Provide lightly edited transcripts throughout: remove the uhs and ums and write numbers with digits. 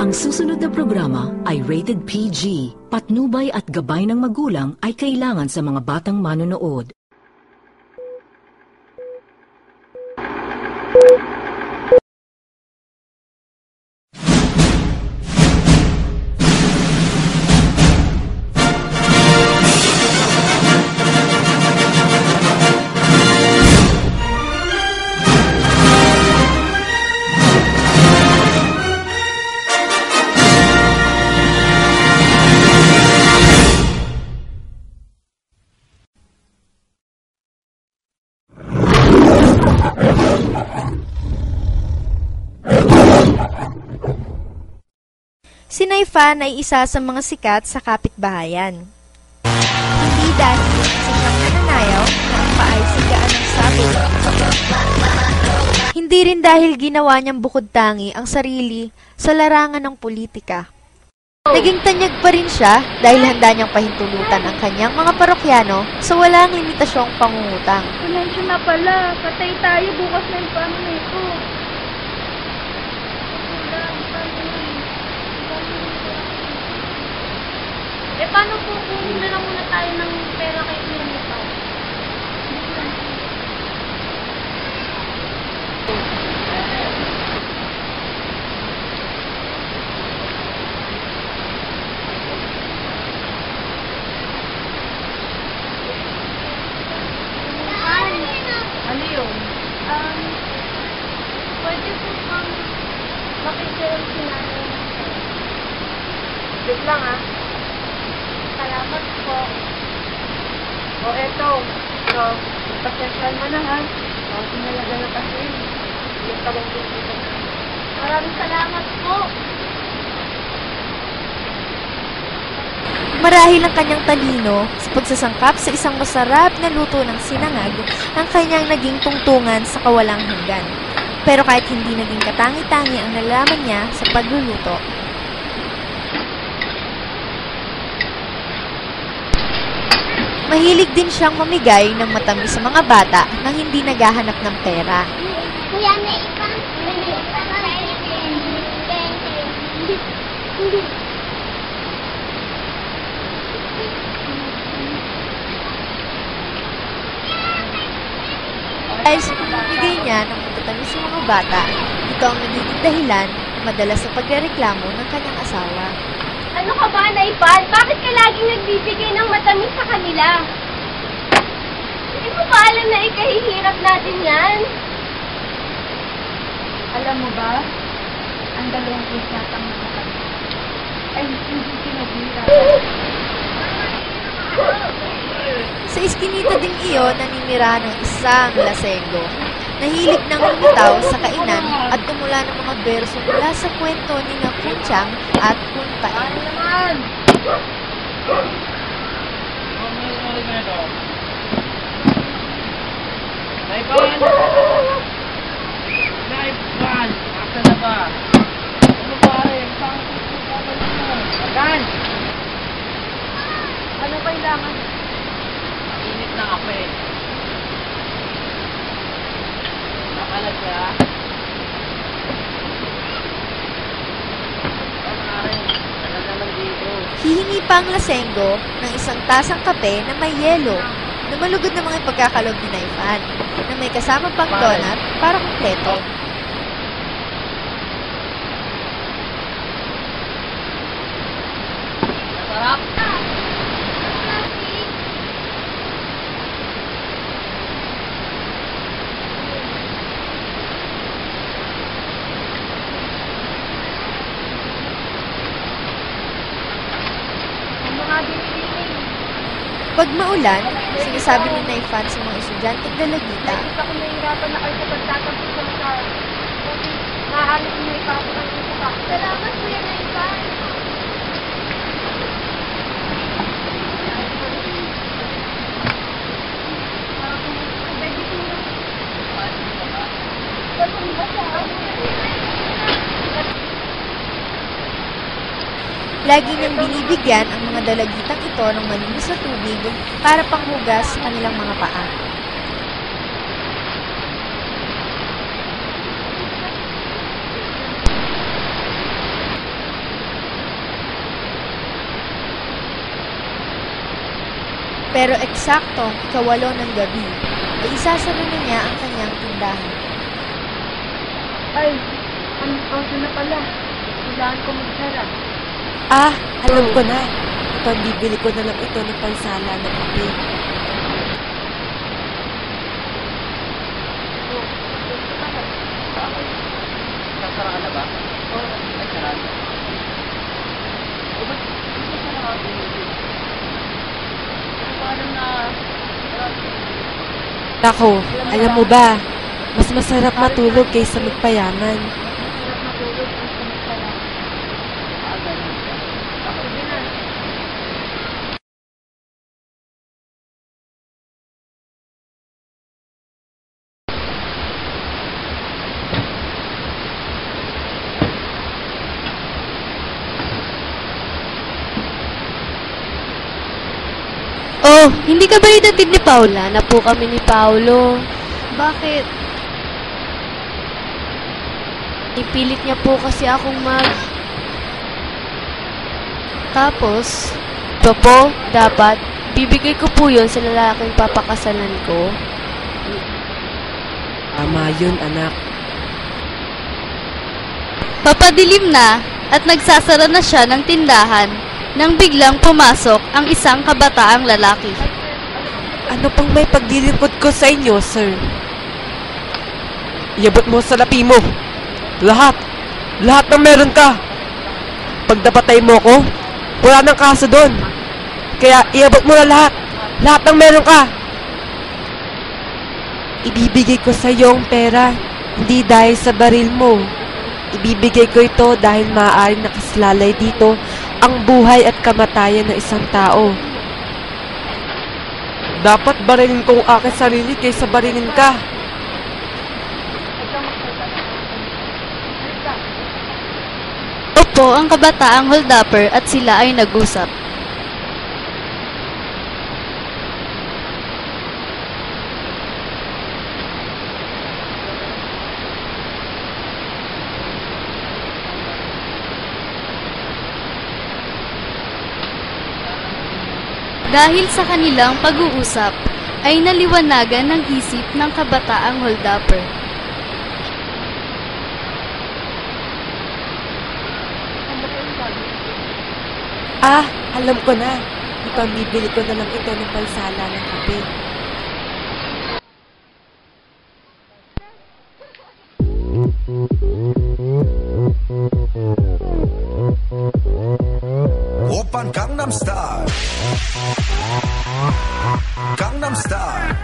Ang susunod na programa ay rated PG. Patnubay at gabay ng magulang ay kailangan sa mga batang manonood. Si Naifan ay isa sa mga sikat sa kapitbahayan. Hindi dahil sikat na nanayaw na ang paay sigaan ng sabi. Hindi rin dahil ginawa niyang bukod tangi ang sarili sa larangan ng politika. Naging tanyag pa rin siya dahil handa niyang pahintulutan ang kanyang mga parokyano sa walang limitasyong pangungutang. Pasensya na pala, patay tayo bukas na yung pamilya ko. Paano po kung na lang muna tayo ng pera kay Kuya nito? Ano yun? Pwede po kang makikirang sinanay. Wait lang Salamat po. O eto, pasensyahan mo na ha. Sinalaga na kasi. Yung tabang dito. Maraming salamat po. Marahil ang kanyang talino sa pagsasangkap sa isang masarap na luto ng sinangag ang kanyang naging tungtungan sa kawalang hanggan. Pero kahit hindi naging katangi-tangi ang nalaman niya sa pagluluto, mahilig din siyang mamigay ng matamis sa mga bata nang hindi naghahanap ng pera. Kuya, Naifan. Hindi. Dahil sa pamimigay niya ng matatamis sa mga bata, ito ang nagiging dahilan madalas sa pagrereklamo ng kanyang asawa. Ano ka ba, Naifan? Bakit ka laging nagbibigay ng matamis sa kanila? Hindi mo ba alam na ikahihirap natin yan? Alam mo ba, ang dalawang isatang matamis ay hindi kinagirap. Sa iskinita ding iyon, naninira ng isang lasenggo. Nahilig ng lumitaw sa kainan at tumula ng mga berso mula sa kwento ni na Kunchang at Kuntain. Naifan! Asa na ba? Ano ba eh? Gan! Ano kailangan? Init na kape. Nakalag siya. Hihingi pa ang lasenggo ng isang tasang kape na may yelo na malugod na mga pagkakalog ni Naifan na may kasama pang donut para kumpleto. Masarap! Pag maulan, sinasabi ni Naifan sa mga estudyanteng dalagita, Ako nahihirapan na kayo sa pagtatampo sa mga kasi maaalit na ipapakang ito ka. Salamat, Kuya Naifan. lagi niyang binibigyan ang mga dalagitang ito ng malinis na tubig para panghugas sa kanilang mga paa. Pero eksaktong 8:00 ng gabi, ay isasara na niya ang kanyang tindahan. Ay, ang oso na pala. Kailangan ko magsara. Ah, alam ko na. Ipambibili ko na lang ito ng pansala ng kape. Sasara ka na ba? Oo. Ay, sarado. O ba't sasara ka ako? Parang na... Nako, alam mo ba, mas masarap matulog kaysa magpayaman. Masarap matulog kung sumasara. Ganun ka. Ako din na. Oh, hindi ka ba itatid ni Paula? Na po kami ni Paulo. Bakit? Ipilit niya po kasi akong Tapos, ito po, dapat, bibigay ko po yun sa lalaking papakasalan ko. Tama yun, anak. Papadilim na at nagsasara na siya ng tindahan nang biglang pumasok ang isang kabataang lalaki. Ano pang may paglilingkod ko sa inyo, sir? Iabot mo sa lapi mo. Lahat. Lahat ng meron ka. Pag napatay mo ko, wala nang kaso doon. Kaya iabot mo na lahat. Lahat ng meron ka. Ibibigay ko sa iyo ang pera, hindi dahil sa baril mo. Ibibigay ko ito dahil maaaring nakasalalay dito ang buhay at kamatayan ng isang tao. Dapat barilin ko ang aking sarili kaysa barilin ka. Opo, ang kabataang holdupper at sila ay nag-usap. Dahil sa kanilang pag-uusap, ay naliwanagan ng isip ng kabataang holdupper. Ah, alam ko na. Ipambibili ko na lang ito ng pansala ng kape. 오빤 강남스타일 강남스타일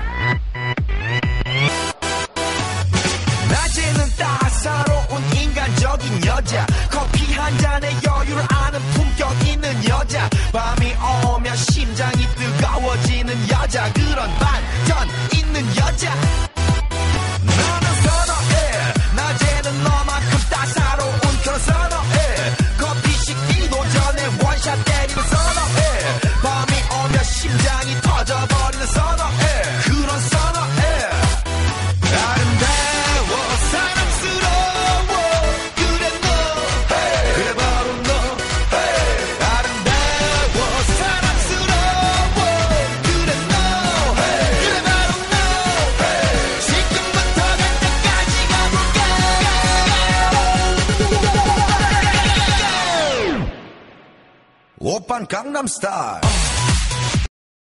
낮에는 따사로운 인간적인 여자 커피 한 잔에 여유를 아는 품격 있는 여자 밤이 오면 심장이 뜨거워지는 여자 그런 반전 있는 여자 나는 선호해 낮에는 너만큼 따사로운 그런 선호해 커피 식기도 전에 원샷 때리는 선호해 밤이 오면 심장이 터져버리는 선호해 그런 선호해 아름다워 사랑스러워 그래 너 그래 바로 너 아름다워 사랑스러워 그래 너 그래 바로 너 지금부터 갈 때까지 가볼까 오빤 강남스타일